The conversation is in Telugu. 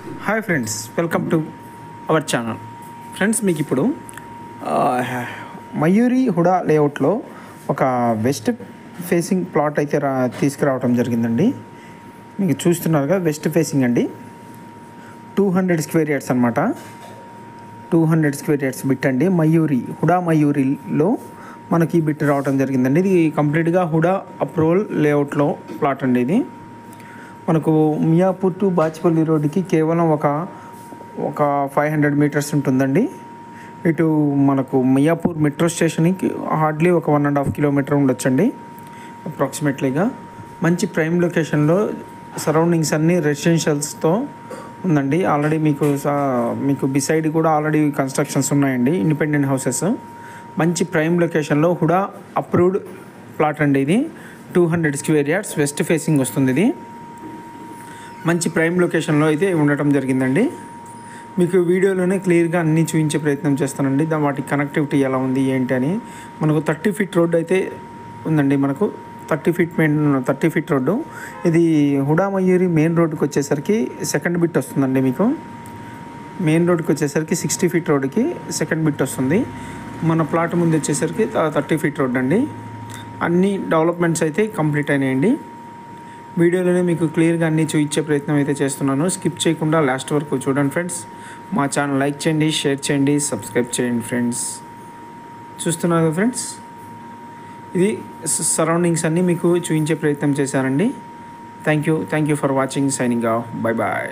Hi friends, welcome to our channel. Friends, మీకు ఇప్పుడు మయూరి హుడా లేఅవుట్లో ఒక వెస్ట్ ఫేసింగ్ ప్లాట్ అయితే తీసుకురావడం జరిగిందండి. మీకు చూస్తున్నారుగా, వెస్ట్ ఫేసింగ్ అండి. 200 స్క్వేర్ యార్డ్స్ అనమాట. 200 స్క్వేర్ యార్డ్స్ బిట్ అండి. హుడా మయూరిలో మనకి బిట్ రావడం జరిగిందండి. ఇది కంప్లీట్గా హుడా అప్రూవల్ లేఅవుట్లో ప్లాట్ అండి. ఇది మనకు మియాపూర్ టు బాచ్పల్లి రోడ్డుకి కేవలం ఒక 500 మీటర్స్ ఉంటుందండి. ఇటు మనకు మియాపూర్ మెట్రో స్టేషన్కి హార్డ్లీ ఒక 1.5 కిలోమీటర్ ఉండొచ్చండి అప్రాక్సిమేట్లీగా. మంచి ప్రైమ్ లొకేషన్లో, సరౌండింగ్స్ అన్నీ రెసిడెన్షియల్స్తో ఉందండి. ఆల్రెడీ మీకు బిసైడ్ కూడా ఆల్రెడీ కన్స్ట్రక్షన్స్ ఉన్నాయండి, ఇండిపెండెంట్ హౌసెస్. మంచి ప్రైమ్ లొకేషన్లో హుడా అప్రూవ్డ్ ప్లాట్ అండి. ఇది 200 స్క్వేర్ యార్డ్స్ వెస్ట్ ఫేసింగ్ వస్తుంది. ఇది మంచి ప్రైమ్ లొకేషన్లో అయితే ఉండటం జరిగిందండి. మీకు వీడియోలోనే క్లియర్గా అన్నీ చూపించే ప్రయత్నం చేస్తానండి. వాటి కనెక్టివిటీ ఎలా ఉంది ఏంటి అని. మనకు 30 ఫీట్ రోడ్డు అయితే ఉందండి. మనకు 30 ఫీట్ రోడ్డు. ఇది హుడా మయూరి మెయిన్ రోడ్డుకి వచ్చేసరికి సెకండ్ బిట్ వస్తుందండి. మీకు మెయిన్ రోడ్డుకి వచ్చేసరికి 60 ఫీట్ రోడ్డుకి సెకండ్ బిట్ వస్తుంది. మన ప్లాట్ ముందు వచ్చేసరికి 30 ఫీట్ రోడ్ అండి. అన్ని డెవలప్మెంట్స్ అయితే కంప్లీట్ అయినాయండి. వీడియోలోనే మీకు క్లియర్గా అన్నీ చూపించే ప్రయత్నం అయితే చేస్తున్నాను. స్కిప్ చేయకుండా లాస్ట్ వరకు చూడండి ఫ్రెండ్స్. మా ఛానల్ లైక్ చేయండి, షేర్ చేయండి, సబ్స్క్రైబ్ చేయండి ఫ్రెండ్స్. చూస్తున్నారు ఫ్రెండ్స్, ఇది సరౌండింగ్స్ అన్నీ మీకు చూపించే ప్రయత్నం చేశానండి. Thank you for watching. Signing off. Bye bye.